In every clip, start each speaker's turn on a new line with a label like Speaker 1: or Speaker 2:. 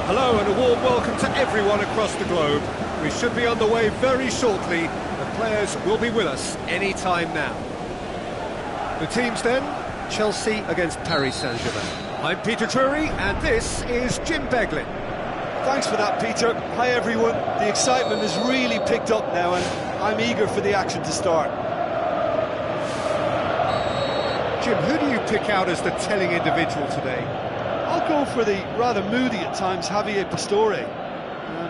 Speaker 1: Hello and a warm welcome to everyone across the globe. We should be underway very shortly. The players will be with us any time now. The teams then, Chelsea against Paris Saint-Germain. I'm Peter Drury and this is Jim Beglin.
Speaker 2: Thanks for that, Peter. Hi everyone. The excitement has really picked up now and I'm eager for the action to start.
Speaker 1: Jim, who do you pick out as the telling individual today?
Speaker 2: I'll go for the rather moody at times Javier Pastore,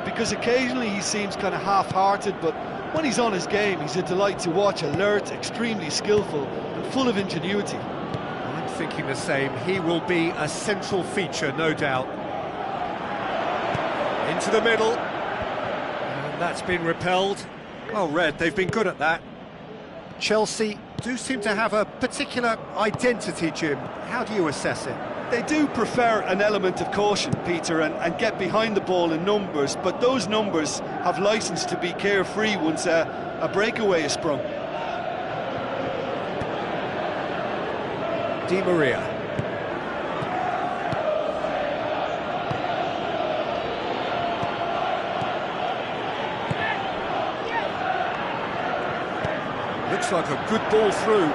Speaker 2: because occasionally he seems kind of half-hearted, but when he's on his game, he's a delight to watch, alert, extremely skillful and full of ingenuity.
Speaker 1: I'm thinking the same. He will be a central feature, no doubt. Into the middle, and that's been repelled. Well read, they've been good at that. Chelsea do seem to have a particular identity, Jim. How do you assess it?
Speaker 2: They do prefer an element of caution, Peter, and get behind the ball in numbers, but those numbers have licence to be carefree once a breakaway is sprung.
Speaker 1: Di Maria. Looks like a good ball through.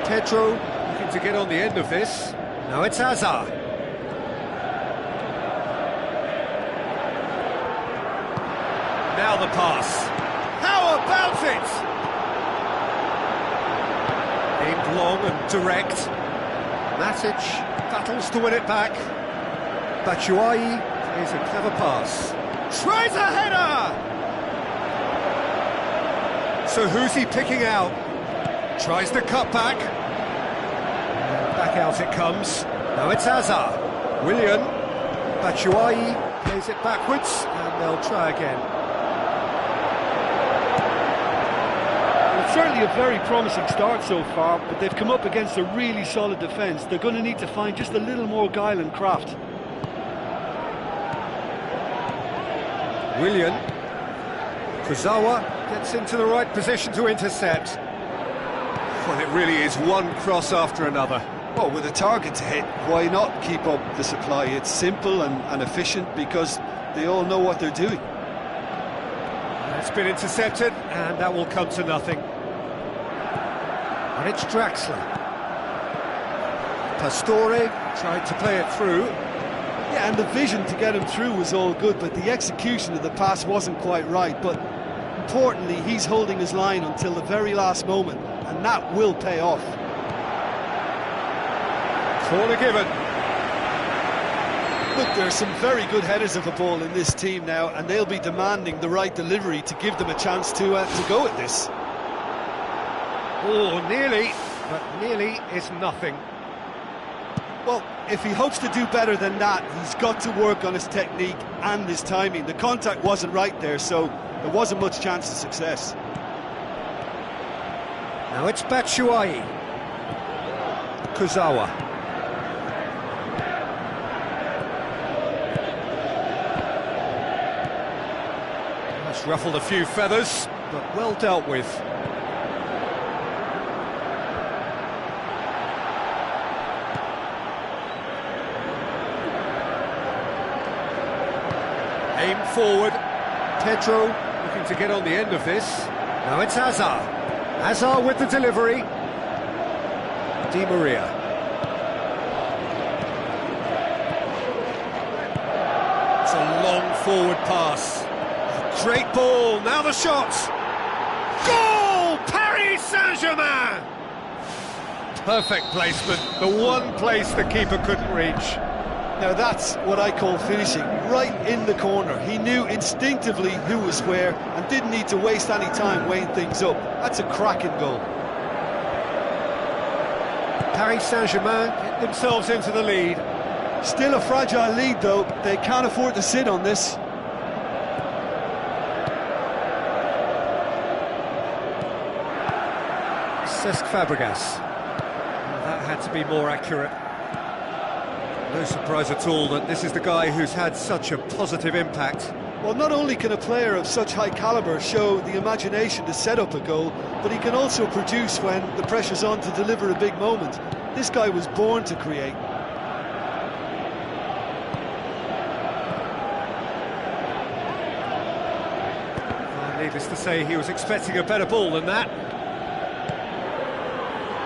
Speaker 1: Pedro looking to get on the end of this. Now it's Hazard. Now the pass. How about it? Aimed long and direct. Matic battles to win it back. Batshuayi plays a clever pass. Tries a header! So who's he picking out? Tries the cut back. Back out it comes. Now it's Hazard. Willian. Batshuayi plays it backwards and they'll try again.
Speaker 2: Well, it's certainly a very promising start so far, but they've come up against a really solid defence. They're going to need to find just a little more guile and craft.
Speaker 1: Willian. Kurzawa gets into the right position to intercept. Well, it really is one cross after another.
Speaker 2: Well, with a target to hit, why not keep up the supply? It's simple and efficient because they all know what they're doing.
Speaker 1: It's been intercepted, and that will come to nothing. And it's Draxler. Pastore tried to play it through.
Speaker 2: Yeah, and the vision to get him through was all good, but the execution of the pass wasn't quite right. But importantly, he's holding his line until the very last moment, and that will pay off.
Speaker 1: Corner given.
Speaker 2: Look, there are some very good headers of the ball in this team now, and they'll be demanding the right delivery to give them a chance to go at this.
Speaker 1: Oh, nearly, but nearly is nothing.
Speaker 2: Well, if he hopes to do better than that, he's got to work on his technique and his timing. The contact wasn't right there, so there wasn't much chance of success.
Speaker 1: Now it's Batshuayi. Kurzawa. That's ruffled a few feathers, but well dealt with. Aim forward. Pedro looking to get on the end of this. Now it's Hazard. Hazard with the delivery. Di Maria. It's a long forward pass. A great ball. Now the shot. Goal! Paris Saint-Germain! Perfect placement. The one place the keeper couldn't reach.
Speaker 2: Now that's what I call finishing, right in the corner. He knew instinctively who was where and didn't need to waste any time weighing things up. That's a cracking goal.
Speaker 1: Paris Saint-Germain get themselves into the lead.
Speaker 2: Still a fragile lead though, they can't afford to sit on this.
Speaker 1: Cesc Fabregas. That had to be more accurate. No surprise at all that this is the guy who's had such a positive impact.
Speaker 2: Well, not only can a player of such high calibre show the imagination to set up a goal, but he can also produce when the pressure's on to deliver a big moment. This guy was born to create.
Speaker 1: Well, needless to say, he was expecting a better ball than that.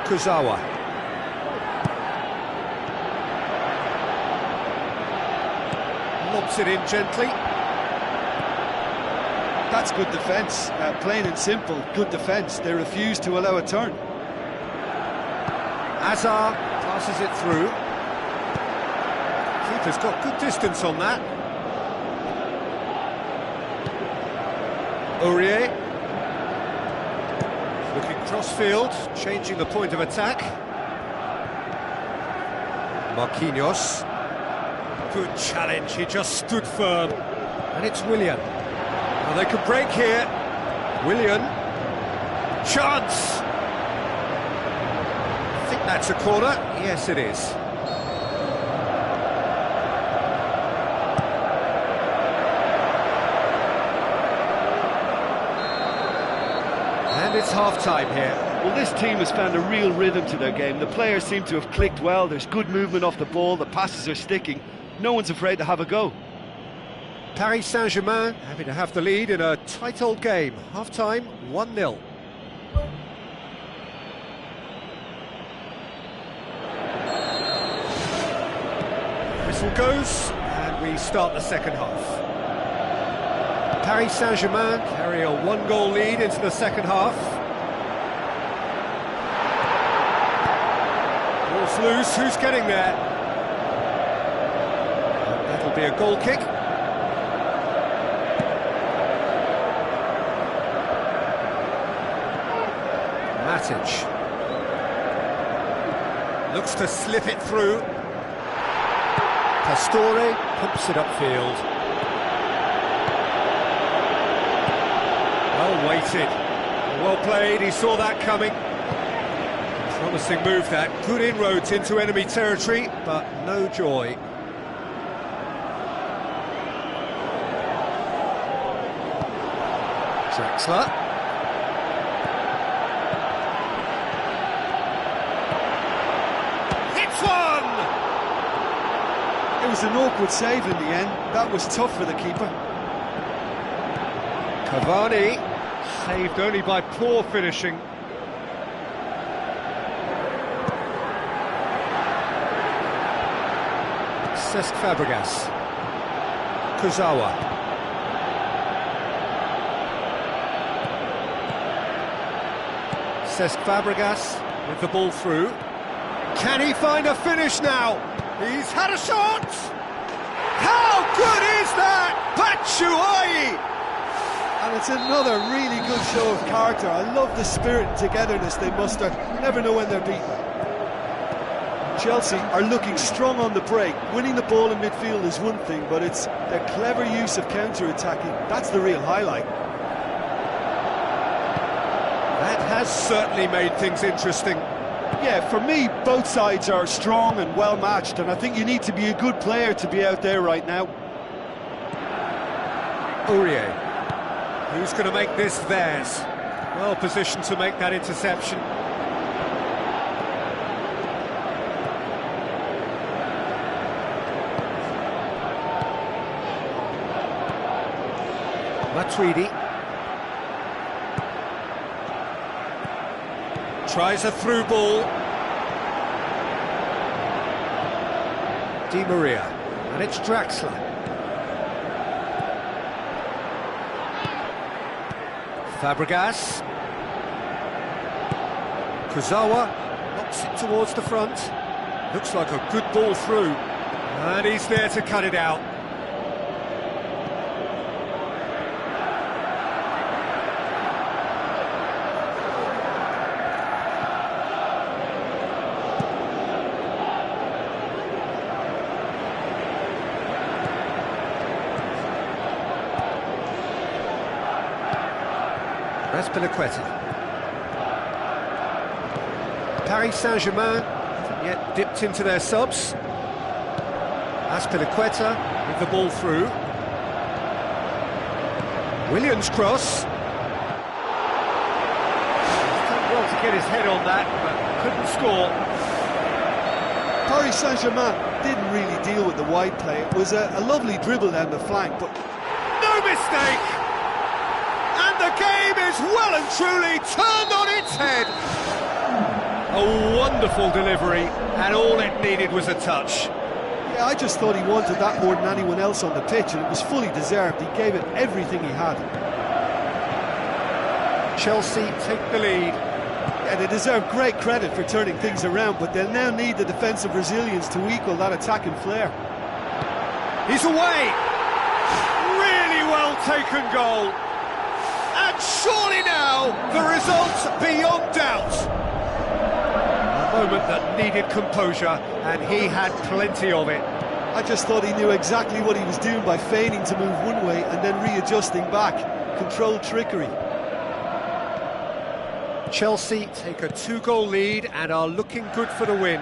Speaker 1: Kurzawa. Lobs it in gently.
Speaker 2: That's good defence, plain and simple, good defence. They refuse to allow a turn.
Speaker 1: Hazard passes it through. Keeper's got good distance on that. Aurier. Looking cross-field, changing the point of attack. Marquinhos. Good challenge, he just stood firm. And it's Willian. Now they could break here. Willian. Chance! I think that's a corner. Yes, it is. And it's half-time here.
Speaker 2: Well, this team has found a real rhythm to their game. The players seem to have clicked well. There's good movement off the ball. The passes are sticking. No one's afraid to have a go.
Speaker 1: Paris Saint-Germain happy to have the lead in a tight old game. Half-time, 1-0. Whistle goes, and we start the second half. Paris Saint-Germain carry a one-goal lead into the second half. Ball's loose, who's getting there? That'll be a goal kick. Matic. Looks to slip it through. Pastore pumps it upfield. Well weighted. Well played, he saw that coming. Promising move that. Good inroads into enemy territory, but no joy. Drexler. Hits one!
Speaker 2: It was an awkward save in the end. That was tough for the keeper.
Speaker 1: Cavani, saved only by poor finishing. Cesc Fabregas. Kurzawa. Cesc Fabregas with the ball through. Can he find a finish now? He's had a shot! How good is that? Batshuayi!
Speaker 2: And it's another really good show of character. I love the spirit and togetherness they muster. Never know when they're beaten. Chelsea are looking strong on the break. Winning the ball in midfield is one thing, but it's their clever use of counter-attacking. That's the real highlight.
Speaker 1: That has certainly made things interesting.
Speaker 2: Yeah, for me, both sides are strong and well matched, and I think you need to be a good player to be out there right now.
Speaker 1: Aurier, who's going to make this theirs? Well positioned to make that interception. Matuidi tries a through ball. Di Maria, and it's Draxler. Fabregas. Kurzawa knocks it towards the front. Looks like a good ball through, and he's there to cut it out. Azpilicueta. Paris Saint-Germain haven't yet dipped into their subs. Azpilicueta with the ball through. Williams cross. He's done well to get his head on that, but couldn't score.
Speaker 2: Paris Saint-Germain didn't really deal with the wide play. It was a lovely dribble down the flank, but
Speaker 1: no mistake! And the game is well and truly turned on its head. A wonderful delivery, and all it needed was a touch.
Speaker 2: yeah, I just thought he wanted that more than anyone else on the pitch, and it was fully deserved. He gave it everything he had.
Speaker 1: Chelsea take the lead.
Speaker 2: Yeah, they deserve great credit for turning things around, but they'll now need the defensive resilience to equal that attacking flair.
Speaker 1: He's away! Really well taken goal. And surely now, the result beyond doubt. A moment that needed composure, and he had plenty of it.
Speaker 2: I just thought he knew exactly what he was doing by feigning to move one way and then readjusting back. Controlled trickery.
Speaker 1: Chelsea take a 2-goal lead and are looking good for the win.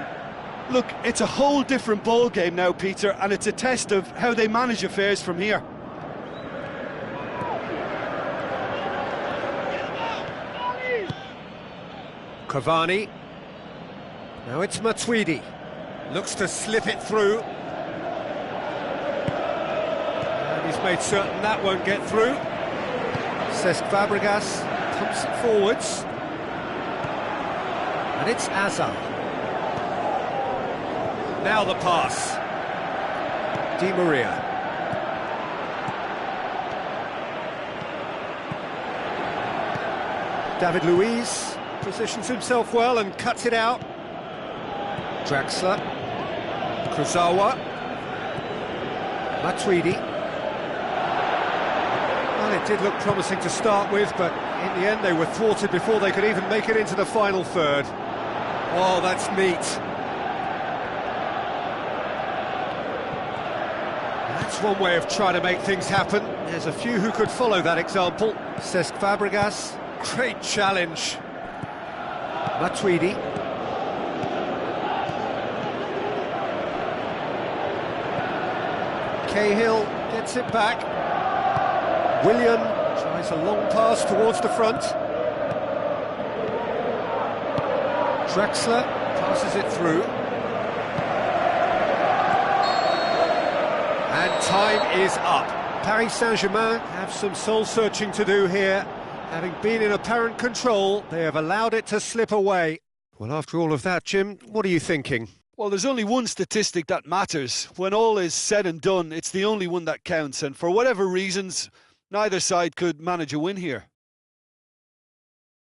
Speaker 2: Look, it's a whole different ball game now, Peter, and it's a test of how they manage affairs from here.
Speaker 1: Cavani. Now it's Matuidi. Looks to slip it through. And he's made certain that won't get through. Cesc Fabregas pumps it forwards. And it's Azar. Now the pass. Di Maria. David Luiz positions himself well and cuts it out. Draxler. Kurzawa. Matuidi. Well, it did look promising to start with, but in the end they were thwarted before they could even make it into the final third. Oh, that's neat. That's one way of trying to make things happen. There's a few who could follow that example. Cesc Fabregas, great challenge. Matuidi. Cahill gets it back. Willian tries a long pass towards the front. Draxler passes it through. And time is up. Paris Saint-Germain have some soul-searching to do here. Having been in apparent control, they have allowed it to slip away. Well, after all of that, Jim, what are you thinking?
Speaker 2: Well, there's only one statistic that matters. When all is said and done, it's the only one that counts, and for whatever reasons, neither side could manage a win here.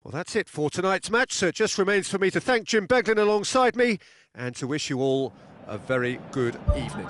Speaker 1: Well, that's it for tonight's match, so it just remains for me to thank Jim Beglin alongside me and to wish you all a very good evening.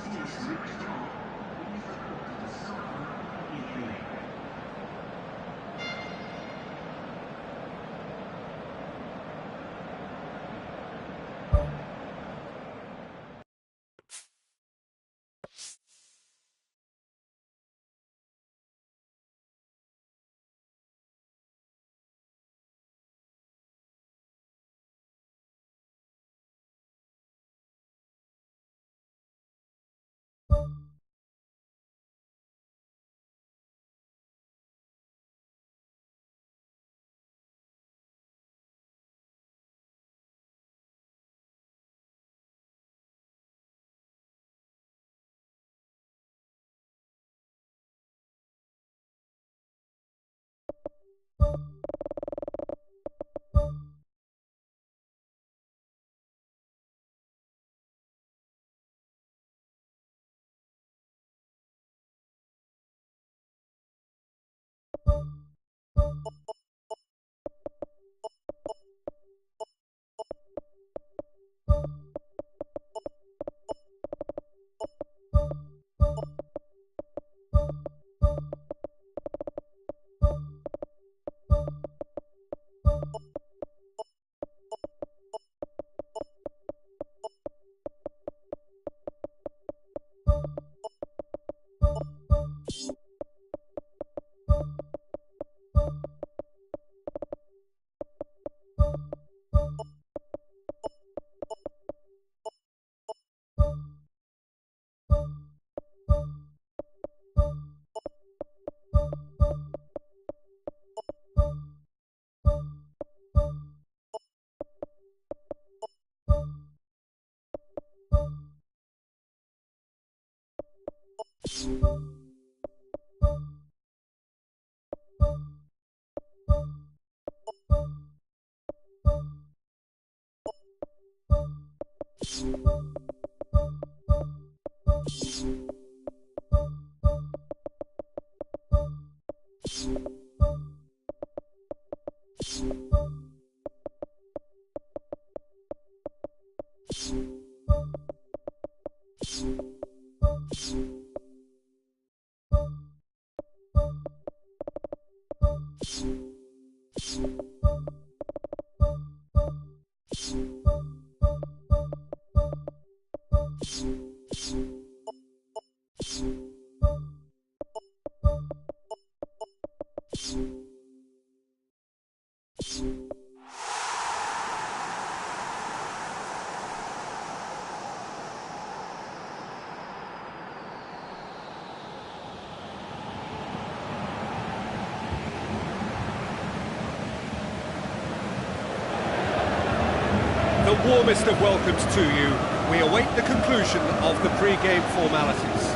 Speaker 1: The warmest of welcomes to you. We await the conclusion of the pre-game formalities.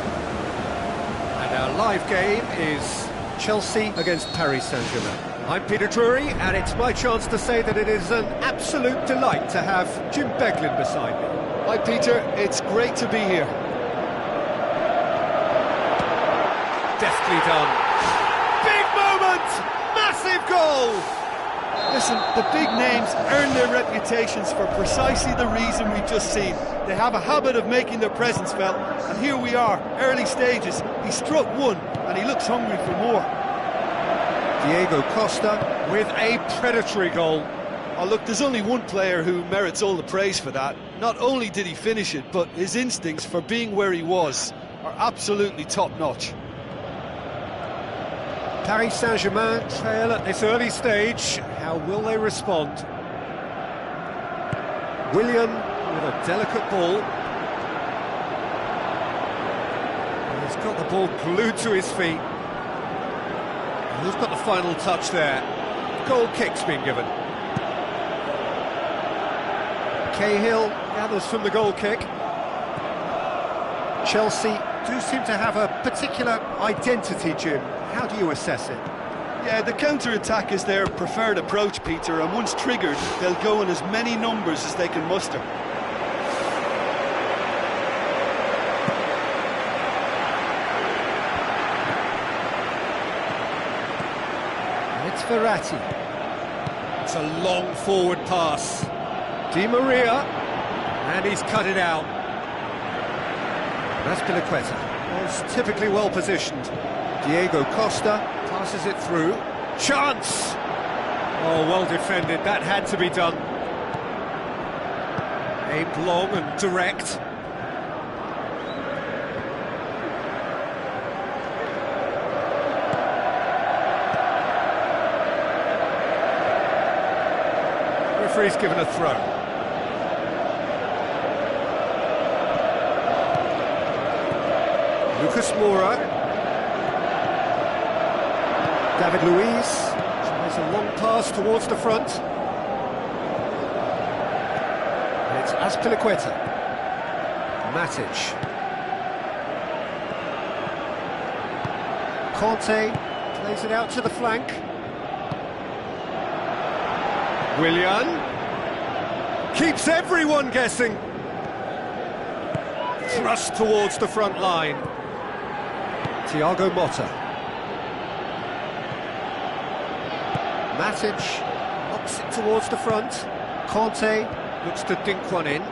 Speaker 1: And our live game is Chelsea against Paris Saint-Germain. I'm Peter Drury, and it's my chance to say that it is an absolute delight to have Jim Beglin beside me.
Speaker 2: Hi Peter, it's great to be here.
Speaker 1: Deftly done. Big moment! Massive goal!
Speaker 2: Listen, the big names earn their reputations for precisely the reason we've just seen. They have a habit of making their presence felt, and here we are, early stages. He struck one, and he looks hungry for more.
Speaker 1: Diego Costa with a predatory goal.
Speaker 2: Oh look, there's only one player who merits all the praise for that. Not only did he finish it, but his instincts for being where he was are absolutely top-notch.
Speaker 1: Paris Saint-Germain trail at this early stage. How will they respond? Willian with a delicate ball. He's got the ball glued to his feet. Who's got the final touch there? Goal kick's been given. Cahill gathers from the goal kick. Chelsea do seem to have a particular identity, Jim. How do you assess it?
Speaker 2: Yeah, the counter-attack is their preferred approach, Peter, and once triggered, they'll go in as many numbers as they can muster.
Speaker 1: It's Verratti. It's a long forward pass. Di Maria, and he's cut it out. Azpilicueta was typically well positioned. Diego Costa passes it through. Chance! Oh, well defended. That had to be done. Aimed long and direct. Referee's given a throw. Lucas Moura. David Luiz tries a long pass towards the front. And it's Azpilicueta. Matic. Conte plays it out to the flank. Willian keeps everyone guessing. Thrust towards the front line. Thiago Motta. Matic knocks it towards the front. Conte looks to dink one in.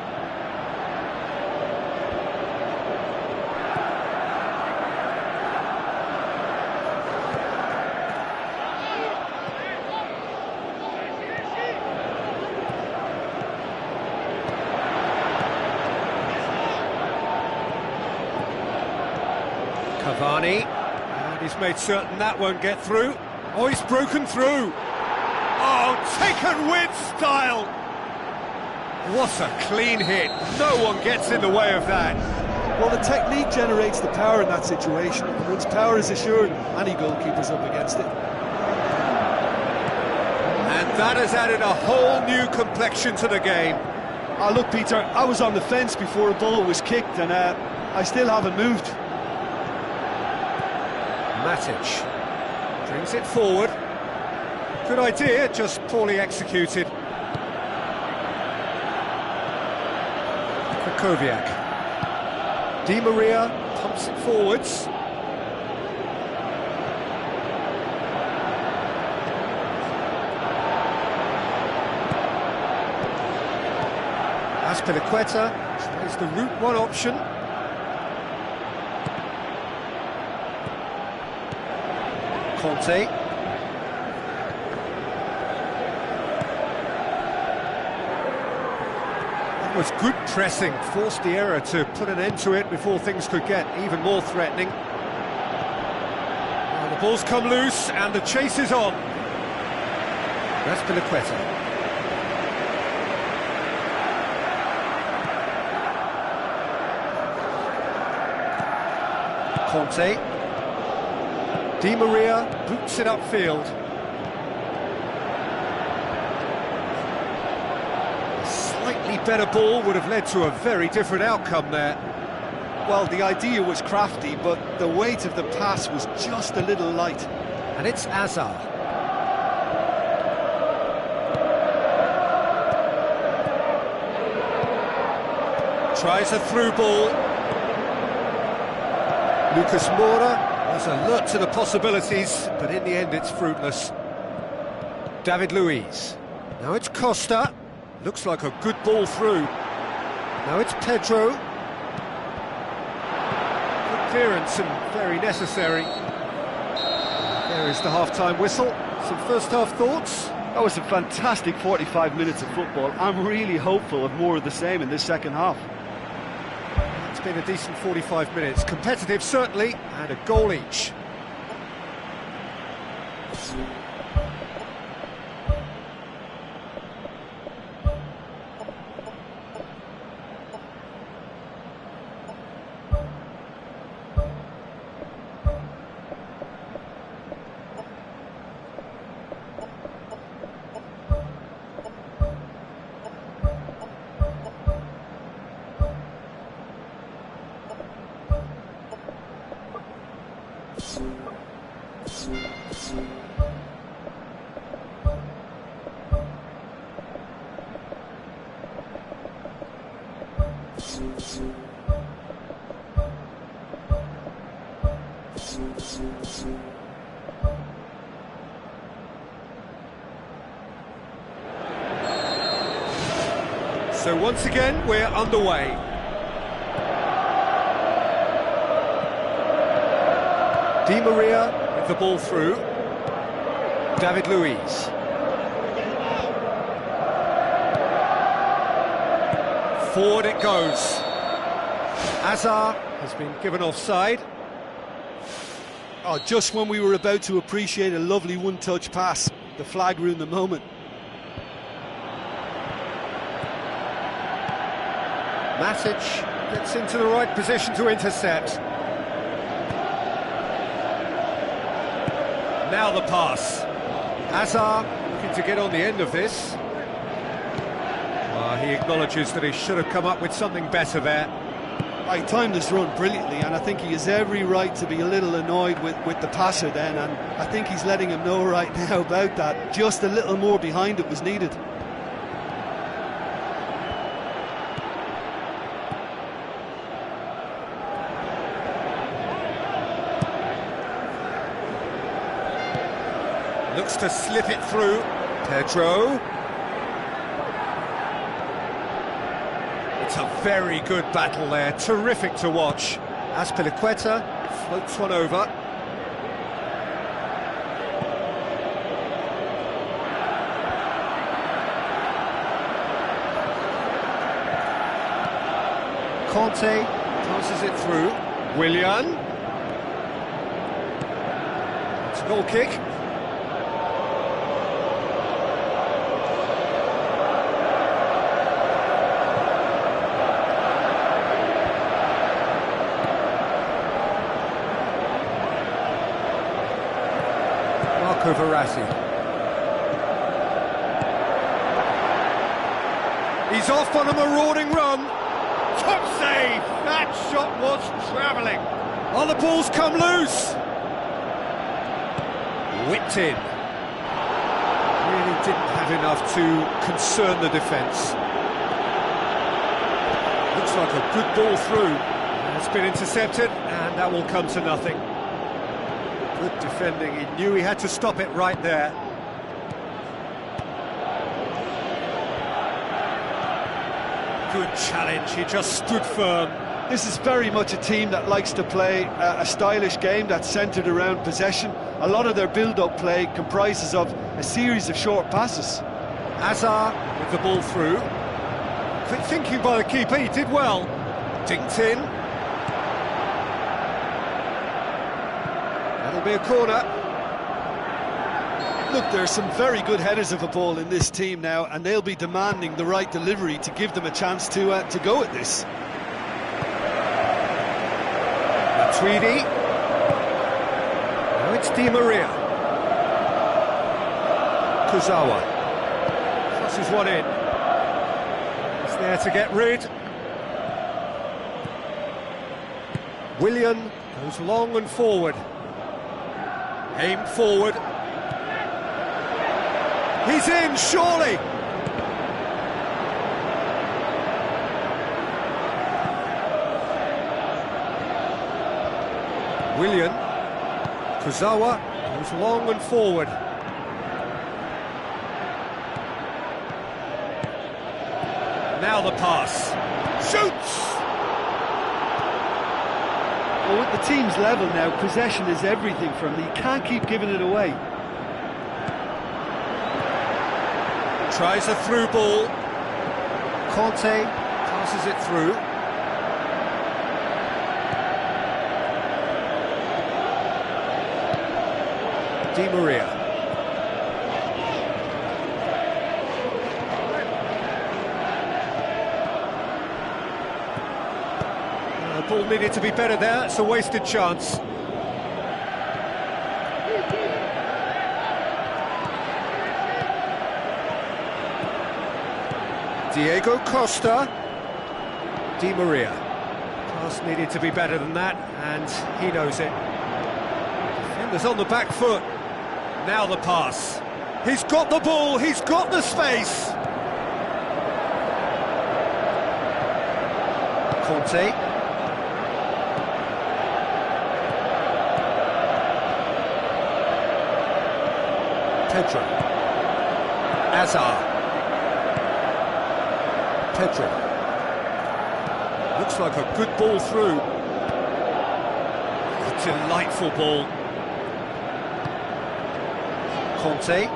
Speaker 1: Cavani, and he's made certain that won't get through. Oh, he's broken through. Oh, taken with style. What a clean hit. No one gets in the way of that.
Speaker 2: Well, the technique generates the power in that situation. And once power is assured, any goalkeeper's up against it.
Speaker 1: And that has added a whole new complexion to the game.
Speaker 2: Oh, look, Peter, I was on the fence before a ball was kicked, and I still haven't moved.
Speaker 1: Matic brings it forward. Good idea, just poorly executed. Krakowiak. Di Maria pumps it forwards. Azpilicueta is the route one option. Conte. That was good pressing, forced the error to put an end to it before things could get even more threatening. Now the ball's come loose and the chase is on. Azpilicueta. Conte. Di Maria boots it upfield. A slightly better ball would have led to a very different outcome there.
Speaker 2: Well, the idea was crafty, but the weight of the pass was just a little light.
Speaker 1: And it's Azar. Tries a through ball. Lucas Moura was alert to the possibilities, but in the end it's fruitless. David Luiz. Now it's Costa. Looks like a good ball through. Now it's Pedro. Good clearance and very necessary. There is the half-time whistle. Some first-half thoughts?
Speaker 2: That was a fantastic 45 minutes of football. I'm really hopeful of more of the same in this second half.
Speaker 1: It's been a decent 45 minutes. Competitive, certainly, and a goal each. So once again, we're underway. Di Maria with the ball through. David Luiz. Forward it goes. Azar has been given offside.
Speaker 2: Oh, just when we were about to appreciate a lovely one-touch pass, the flag ruined the moment.
Speaker 1: Matic gets into the right position to intercept. Now the pass. Azar looking to get on the end of this. He acknowledges that he should have come up with something better there.
Speaker 2: He timed this run brilliantly, and I think he has every right to be a little annoyed with the passer then, and I think he's letting him know right now about that. Just a little more behind it was needed.
Speaker 1: Looks to slip it through. Pedro. It's a very good battle there, terrific to watch. Azpilicueta floats one over. Conte passes it through. Willian. It's a goal kick. Verratti. He's off on a marauding run. Top save! That shot was travelling. Oh, the ball's come loose. Whipped in. Really didn't have enough to concern the defence. Looks like a good ball through. It's been intercepted, and that will come to nothing. Good defending. He knew he had to stop it right there. Good challenge. He just stood firm.
Speaker 2: This is very much a team that likes to play a stylish game that's centred around possession. A lot of their build-up play comprises of a series of short passes.
Speaker 1: Hazard with the ball through. Quick thinking by the keeper, he did well. Dinked in. That'll be a corner.
Speaker 2: Look, there are some very good headers of a ball in this team now, and they'll be demanding the right delivery to give them a chance to go at this.
Speaker 1: Tweedy. Now it's Di Maria. Kurzawa. Crosses one in. He's there to get rid. Willian goes long and forward. Aim forward. He's in, surely! Willian. Kurzawa goes long and forward. Now the pass. Shoots!
Speaker 2: Well, with the team's level now, possession is everything for him. He can't keep giving it away.
Speaker 1: Tries a through ball. Conte passes it through. Di Maria. The ball needed to be better there. It's a wasted chance. Diego Costa. Di Maria. Pass needed to be better than that, and he knows it. Defenders on the back foot. Now the pass. He's got the ball, he's got the space. Conte. Pedro. Hazard. Pedro. Looks like a good ball through. A delightful ball. Conte.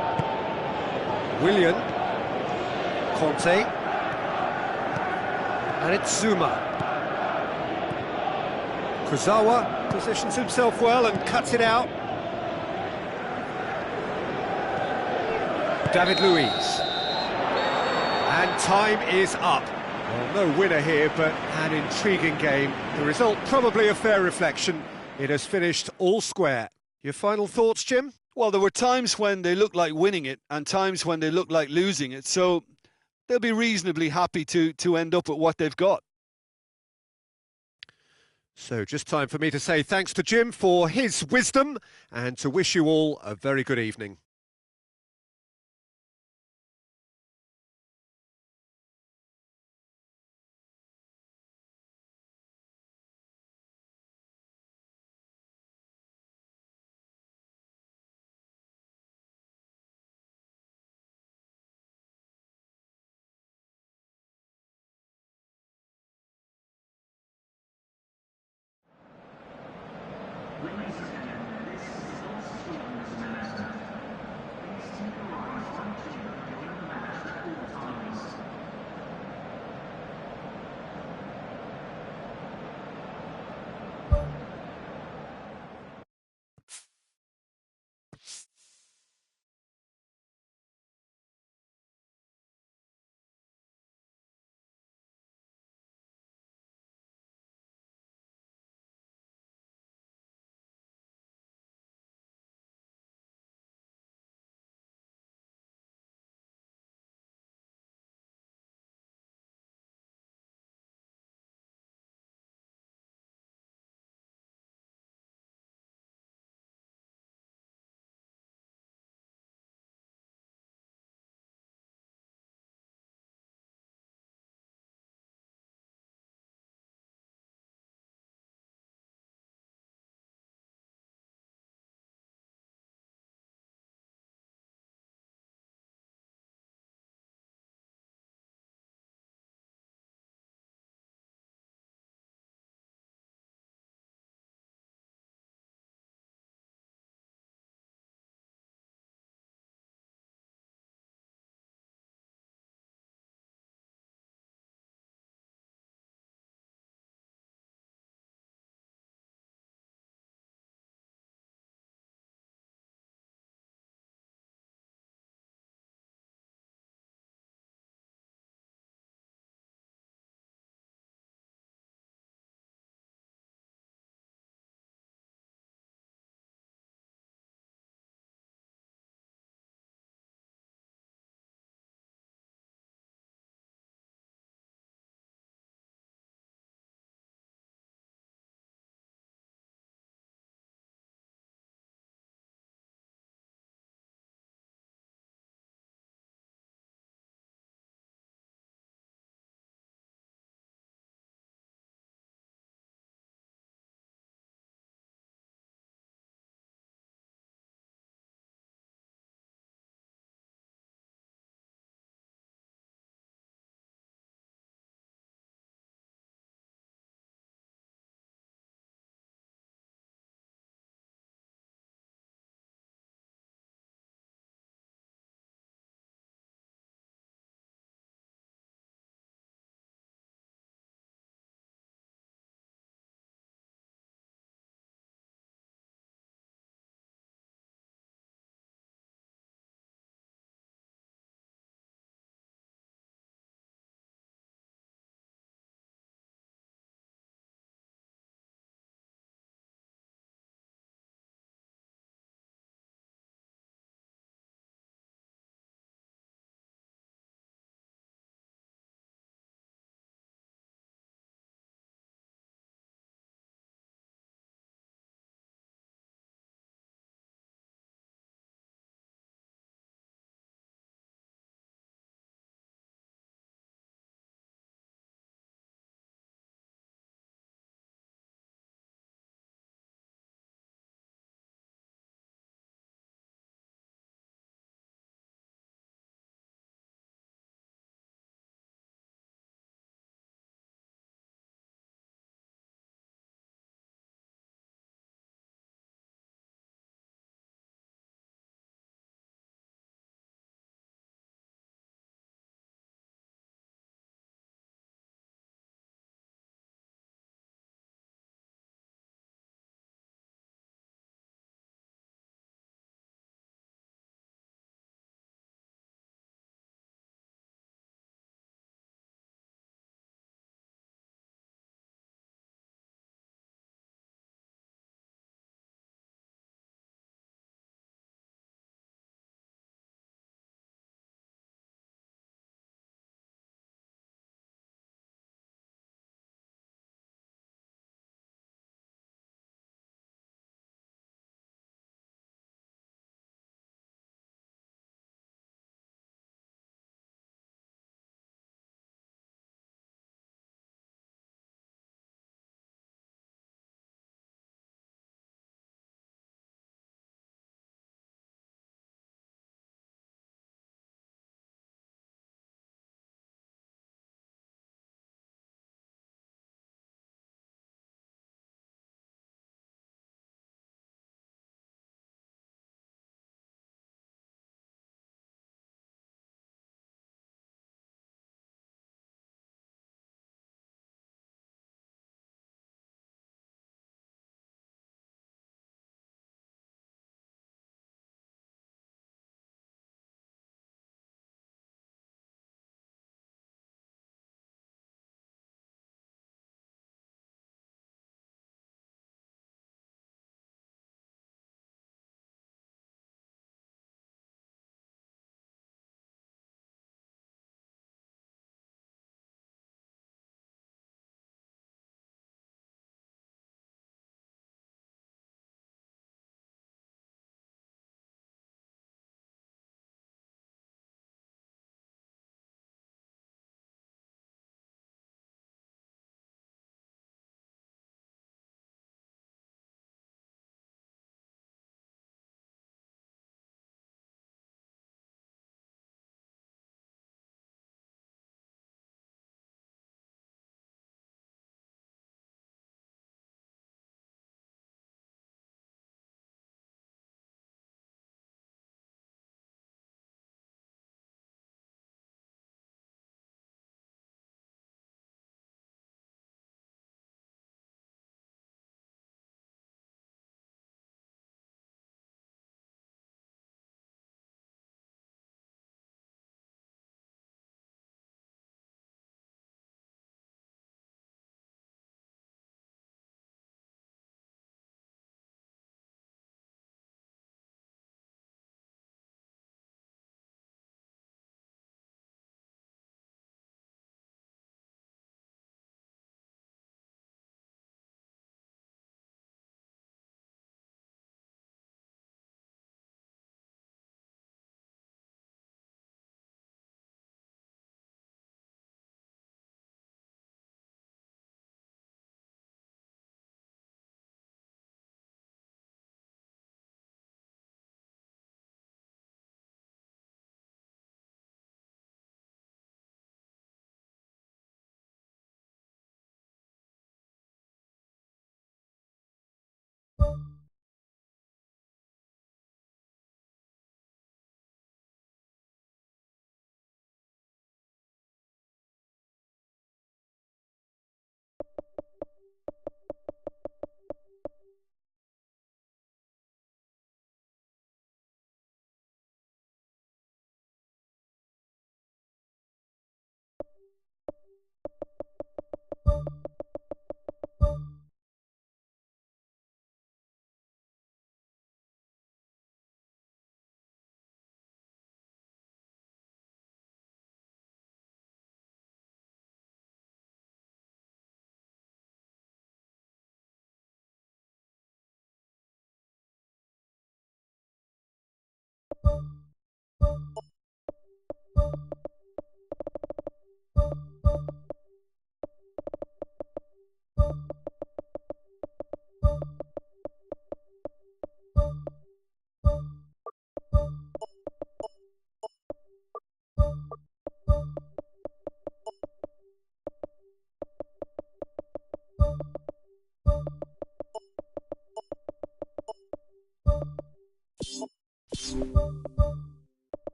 Speaker 1: Willian. Conte. And it's Zuma. Kurzawa positions himself well and cuts it out. David Luiz. And time is up. Well, no winner here, but an intriguing game. The result probably a fair reflection. It has finished all square. Your final thoughts, Jim?
Speaker 2: Well, there were times when they looked like winning it and times when they looked like losing it, so they'll be reasonably happy to end up with what they've got.
Speaker 1: So just time for me to say thanks to Jim for his wisdom and to wish you all a very good evening.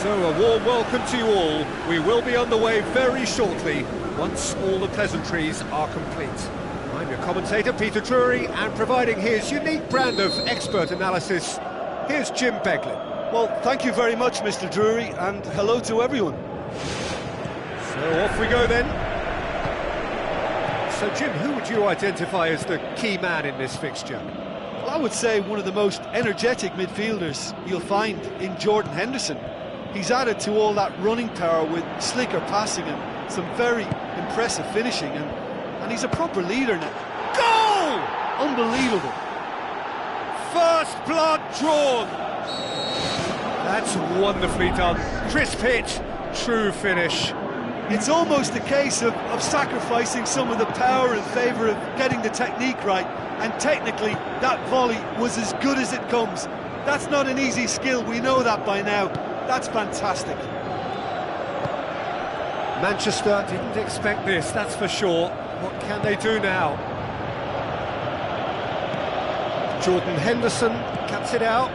Speaker 1: So a warm welcome to you all. We will be on the way very shortly, once all the pleasantries are complete. I'm your commentator, Peter Drury, and providing his unique brand of expert analysis, here's Jim Beglin.
Speaker 2: Well, thank you very much, Mr. Drury, and hello to everyone.
Speaker 1: So off we go then. So Jim, who would you identify as the key man in this fixture?
Speaker 2: Well, I would say one of the most energetic midfielders you'll find in Jordan Henderson. He's added to all that running power with slicker passing and some very impressive finishing, and he's a proper leader now.
Speaker 1: Goal!
Speaker 2: Unbelievable.
Speaker 1: First blood drawn. That's wonderfully done. Crisp hit, true finish.
Speaker 2: It's almost a case of sacrificing some of the power in favour of getting the technique right, and technically that volley was as good as it comes. That's not an easy skill, we know that by now. That's fantastic.
Speaker 1: Manchester didn't expect this, that's for sure. What can they do now? Jordan Henderson cuts it out.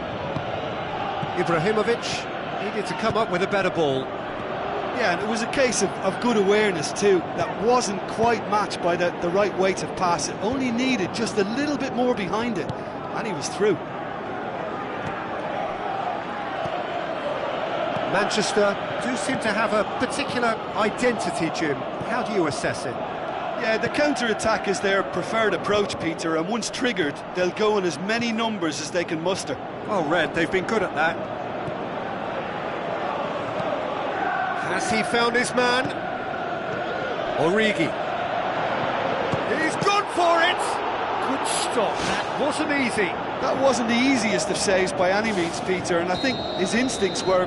Speaker 1: Ibrahimovic needed to come up with a better ball.
Speaker 2: Yeah, and it was a case of good awareness too. That wasn't quite matched by the right weight of pass. It only needed just a little bit more behind it, and he was through.
Speaker 1: Manchester do seem to have a particular identity, Jim. How do you assess it?
Speaker 2: Yeah, the counter-attack is their preferred approach, Peter, and once triggered, they'll go in as many numbers as they can muster.
Speaker 1: Well read, they've been good at that. Has he found his man? Origi. He's gone for it! Good stop, that wasn't easy.
Speaker 2: That wasn't the easiest of saves by any means, Peter, and I think his instincts were,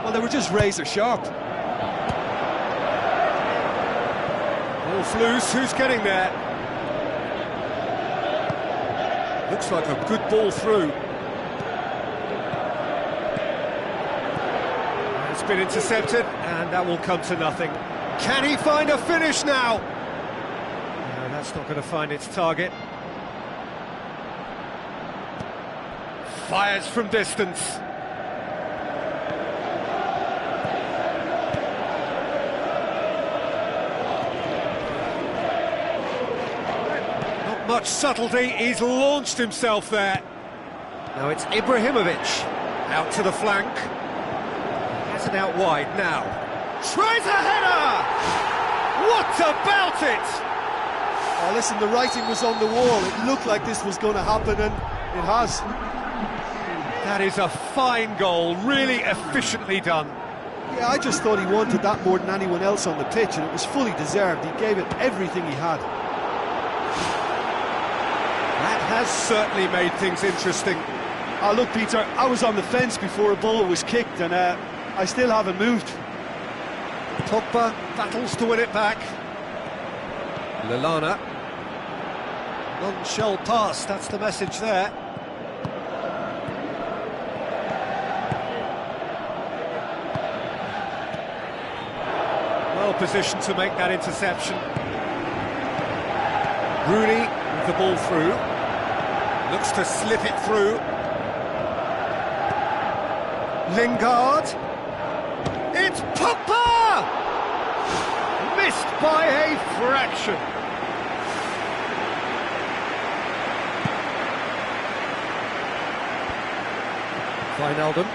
Speaker 2: well, they were just razor sharp.
Speaker 1: Ball's loose, who's getting there? Looks like a good ball through. It's been intercepted, and that will come to nothing. Can he find a finish now? No, that's not going to find its target. Fires from distance. Not much subtlety, he's launched himself there. Now it's Ibrahimovic, out to the flank. Has it out wide now. Tries a header! What about it?
Speaker 2: Oh, listen, the writing was on the wall. It looked like this was going to happen, and it has.
Speaker 1: That is a fine goal, really efficiently done.
Speaker 2: Yeah, I just thought he wanted that more than anyone else on the pitch, and it was fully deserved. He gave it everything he had.
Speaker 1: That has certainly made things interesting.
Speaker 2: Oh, look, Peter, I was on the fence before a ball was kicked, and I still haven't moved.
Speaker 1: Pogba battles to win it back. Lallana. Non-shell pass, that's the message there. Well positioned to make that interception. Rooney with the ball through. Looks to slip it through. Lingard. It's Pogba! Missed by a fraction. Wijnaldum.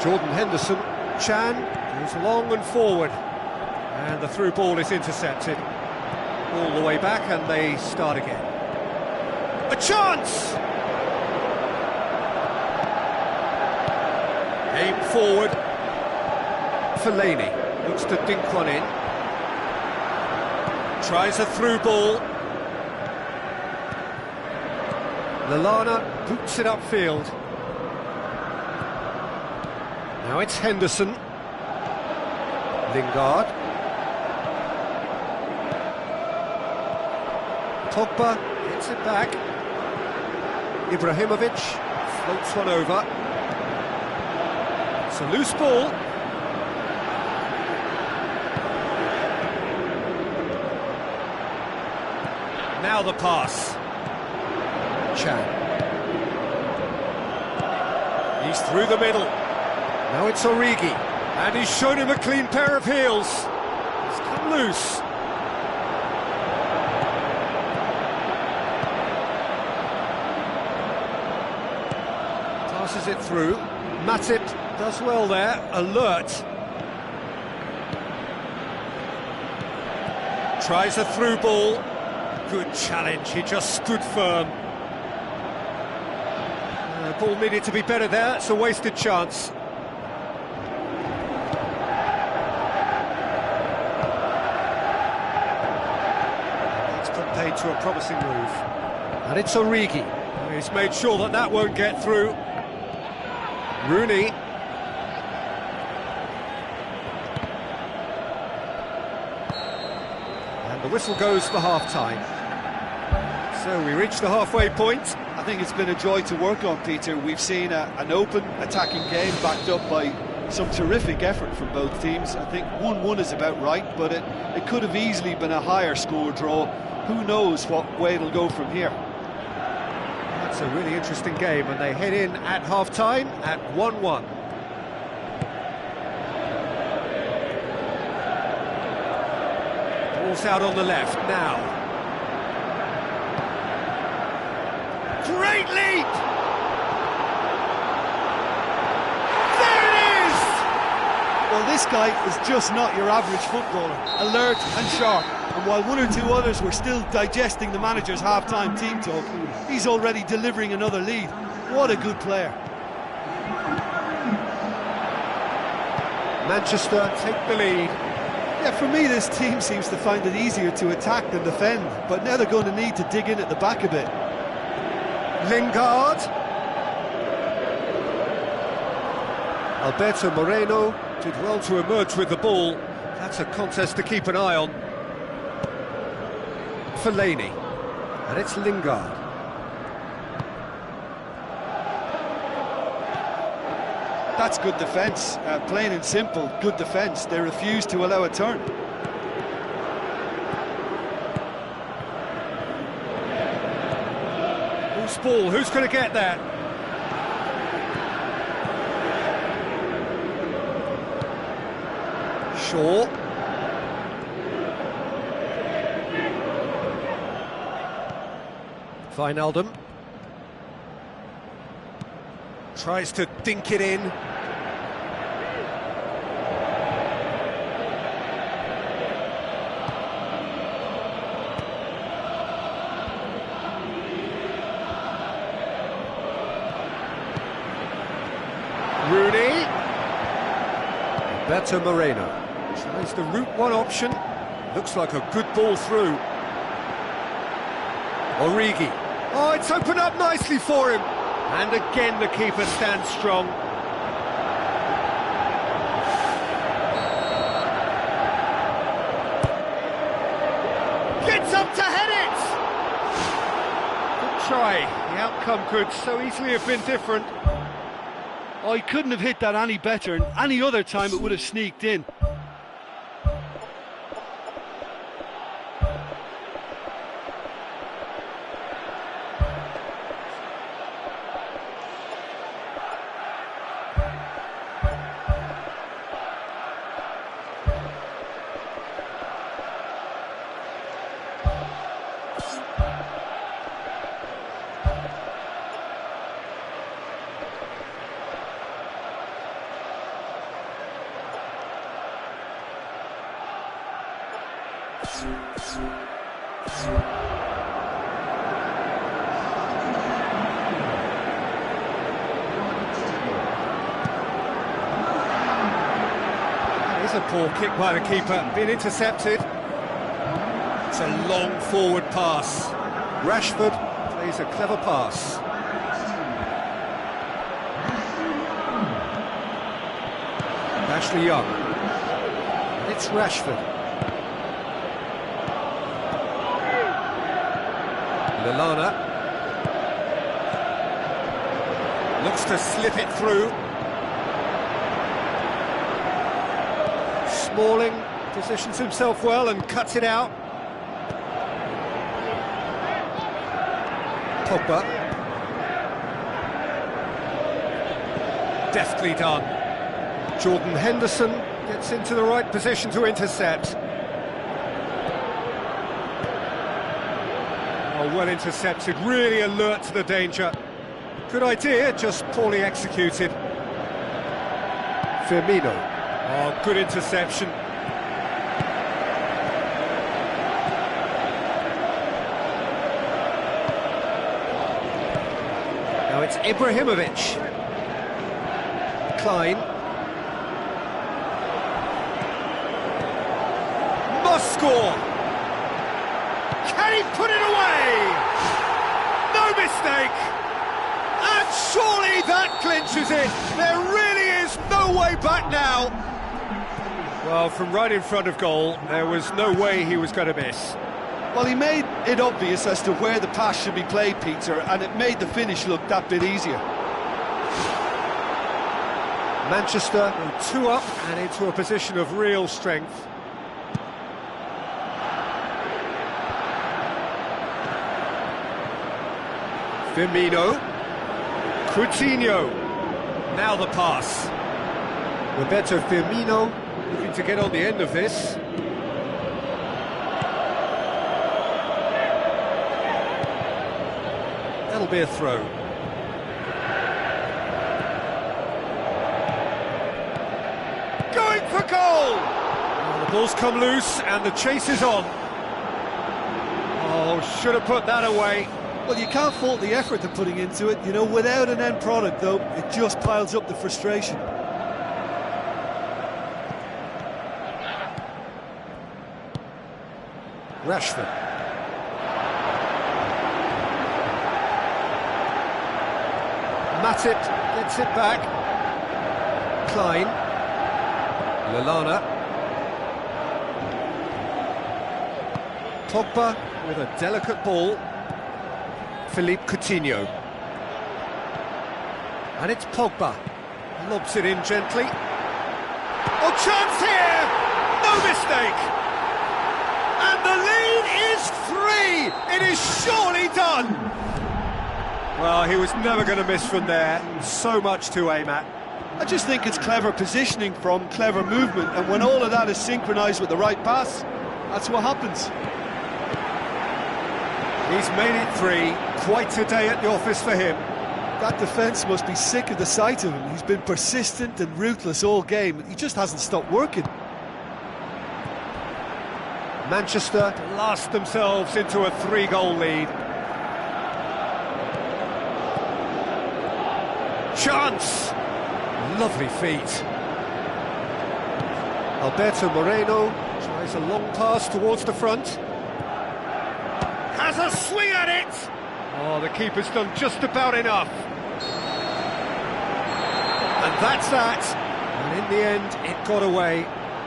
Speaker 1: Jordan Henderson. Chan goes long and forward. And the through ball is intercepted. All the way back and they start again. A chance! Aim forward. Fellaini looks to dink one in. Tries a through ball. Lallana boots it upfield. Now it's Henderson. Lingard. Pogba gets it back. Ibrahimovic floats one over. It's a loose ball. Now the pass. Chan. He's through the middle. Now it's Origi. And he's shown him a clean pair of heels. It's come loose. Passes it through. Matip does well there, alert. Tries a through ball. Good challenge, he just stood firm. The ball needed to be better there, it's a wasted chance. It's put paid to a promising move. And it's Origi. He's made sure that that won't get through. Rooney. And the whistle goes for half-time. So we reach the halfway point.
Speaker 2: I think it's been a joy to work on, Peter. We've seen an open, attacking game backed up by some terrific effort from both teams. I think 1-1 is about right, but it could have easily been a higher score draw. Who knows what way it'll go from here.
Speaker 1: That's a really interesting game, and they head in at half-time at 1-1. Ball's out on the left now. Great leap! There it is!
Speaker 2: Well, this guy is just not your average footballer. Alert and sharp. And while one or two others were still digesting the manager's half-time team talk, he's already delivering another lead. What a good player.
Speaker 1: Manchester take the lead.
Speaker 2: Yeah, for me, this team seems to find it easier to attack than defend, but now they're going to need to dig in at the back a bit.
Speaker 1: Lingard. Alberto Moreno did well to emerge with the ball. That's a contest to keep an eye on. Fellaini. And it's Lingard.
Speaker 2: That's good defence, plain and simple, good defence. They refuse to allow a turn.
Speaker 1: Loose ball, who's going to get that? Shaw. Wijnaldum. Tries to dink it in. Rooney. Alberto Moreno tries the route one option. Looks like a good ball through. Origi. Oh, it's opened up nicely for him. And again the keeper stands strong. Gets up to head it! Good try. The outcome could so easily have been different.
Speaker 2: Oh, he couldn't have hit that any better, and any other time it would have sneaked in.
Speaker 1: Here's a poor kick by the keeper, being intercepted. It's a long forward pass. Rashford plays a clever pass. Ashley Young. It's Rashford. Lallana. Looks to slip it through. Smalling positions himself well and cuts it out. Pogba. Deftly done. Jordan Henderson gets into the right position to intercept. Oh, well intercepted, really alert to the danger. Good idea, just poorly executed. Firmino. Oh, good interception. Now it's Ibrahimovic. Klein. Must score. Can he put it away? No mistake. And surely that clinches it. There really is no way back now. Well, from right in front of goal, there was no way he was going to miss.
Speaker 2: Well, he made it obvious as to where the pass should be played, Peter, and it made the finish look that bit easier.
Speaker 1: Manchester go 2 up and into a position of real strength. Firmino. Coutinho. Now the pass. Roberto Firmino looking to get on the end of this. That'll be a throw. Going for goal! Oh, the ball's come loose and the chase is on. Oh, should have put that away.
Speaker 2: Well, you can't fault the effort they're putting into it. You know, without an end product, though, it just piles up the frustration.
Speaker 1: Rashford. Matip gets it back. Klein. Lallana. Pogba with a delicate ball. Philippe Coutinho. And it's Pogba. Lobs it in gently. Oh, chance here! No mistake! And the lead is 3! It is surely done! Well, he was never going to miss from there. So much to aim at.
Speaker 2: I just think it's clever positioning from clever movement, and when all of that is synchronised with the right pass, that's what happens.
Speaker 1: He's made it 3. Quite a day at the office for him.
Speaker 2: That defence must be sick of the sight of him. He's been persistent and ruthless all game. He just hasn't stopped working.
Speaker 1: Manchester blast themselves into a 3-goal lead. Chance! Lovely feet. Alberto Moreno tries a long pass towards the front. Has a swing at it! Oh, the keeper's done just about enough. And that's that. And in the end, it got away.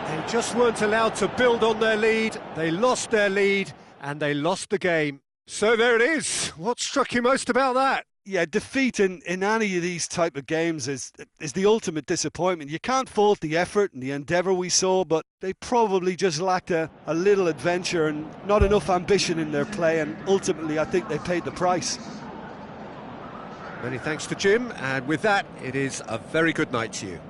Speaker 1: They just weren't allowed to build on their lead. They lost their lead, and they lost the game. So there it is. What struck you most about that?
Speaker 2: Yeah, defeat in any of these type of games is the ultimate disappointment. You can't fault the effort and the endeavour we saw, but they probably just lacked a little adventure and not enough ambition in their play, and ultimately I think they paid the price.
Speaker 1: Many thanks to Jim, and with that, it is a very good night to you.